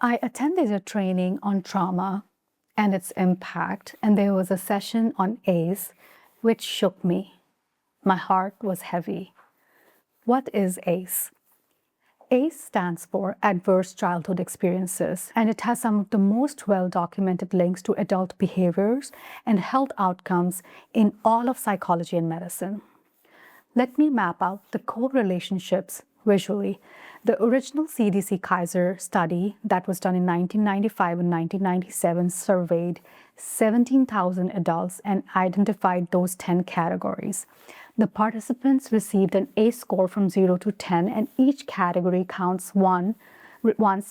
I attended a training on trauma and its impact, and there was a session on ACE, which shook me. My heart was heavy. What is ACE? ACE stands for Adverse Childhood Experiences, and it has some of the most well-documented links to adult behaviors and health outcomes in all of psychology and medicine. Let me map out the core relationships visually. The original CDC Kaiser study that was done in 1995 and 1997 surveyed 17,000 adults and identified those 10 categories. The participants received an ACE score from 0 to 10, and each category counts once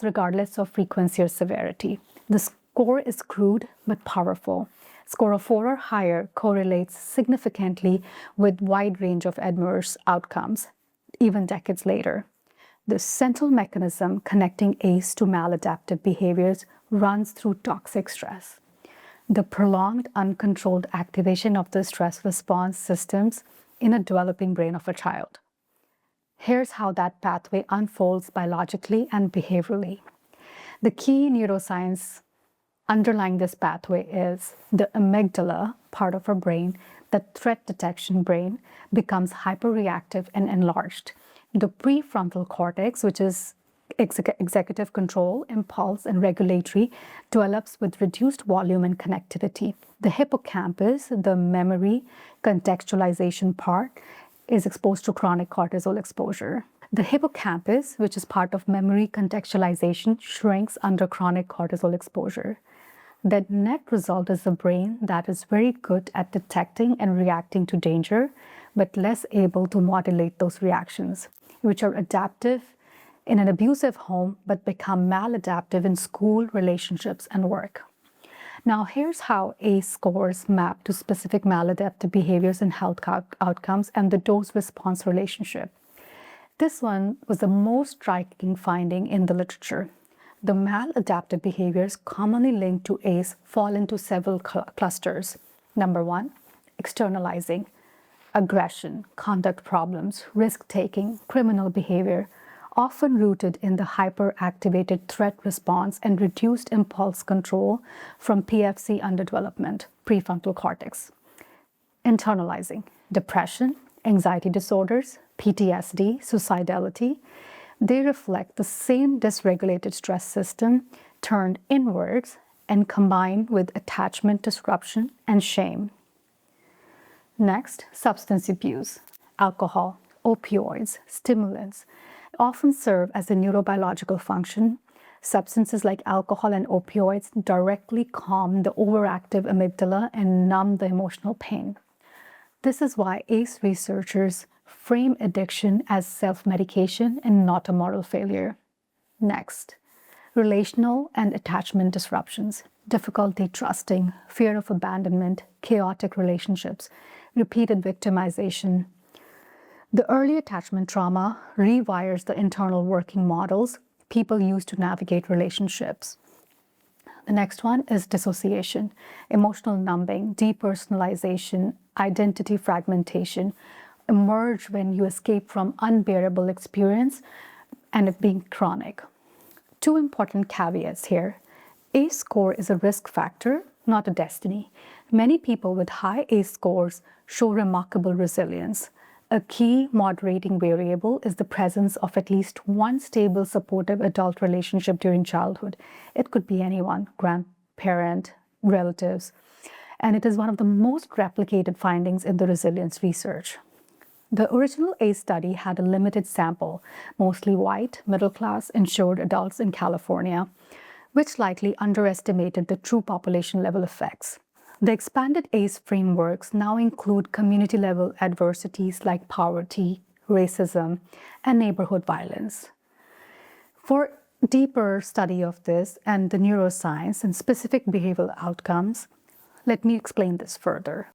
regardless of frequency or severity. The score is crude but powerful. Score of 4 or higher correlates significantly with wide range of adverse outcomes, even decades later. The central mechanism connecting ACE to maladaptive behaviors runs through toxic stress. The prolonged, uncontrolled activation of the stress response systems in a developing brain of a child. Here's how that pathway unfolds biologically and behaviorally. The key neuroscience underlying this pathway is the amygdala, part of our brain, the threat detection brain, becomes hyperreactive and enlarged. The prefrontal cortex, which is executive control, impulse, and regulatory, develops with reduced volume and connectivity. The hippocampus, the memory contextualization part, is exposed to chronic cortisol exposure. The hippocampus, which is part of memory contextualization, shrinks under chronic cortisol exposure. The net result is a brain that is very good at detecting and reacting to danger, but less able to modulate those reactions, which are adaptive in an abusive home, but become maladaptive in school, relationships, and work. Now, here's how ACE scores map to specific maladaptive behaviors and health outcomes and the dose-response relationship. This one was the most striking finding in the literature. The maladaptive behaviors commonly linked to ACE fall into several clusters. Number 1, externalizing, aggression, conduct problems, risk-taking, criminal behavior, often rooted in the hyperactivated threat response and reduced impulse control from PFC underdevelopment, prefrontal cortex. Internalizing, depression, anxiety disorders, PTSD, suicidality, they reflect the same dysregulated stress system turned inwards and combined with attachment disruption and shame. Next, substance abuse, alcohol, opioids, stimulants often serve as a neurobiological function. Substances like alcohol and opioids directly calm the overactive amygdala and numb the emotional pain. This is why ACE researchers frame addiction as self-medication and not a moral failure. Next, relational and attachment disruptions, difficulty trusting, fear of abandonment, chaotic relationships, repeated victimization. The early attachment trauma rewires the internal working models people use to navigate relationships. The next one is dissociation, emotional numbing, depersonalization, identity fragmentation, emerge when you escape from unbearable experience and it being chronic. Two important caveats here. ACE score is a risk factor, not a destiny. Many people with high ACE scores show remarkable resilience. A key moderating variable is the presence of at least one stable, supportive adult relationship during childhood. It could be anyone, grandparent, relatives, and it is one of the most replicated findings in the resilience research. The original ACE study had a limited sample, mostly white, middle-class, insured adults in California, which likely underestimated the true population-level effects. The expanded ACE frameworks now include community-level adversities like poverty, racism, and neighborhood violence. For deeper study of this and the neuroscience and specific behavioral outcomes, let me explain this further.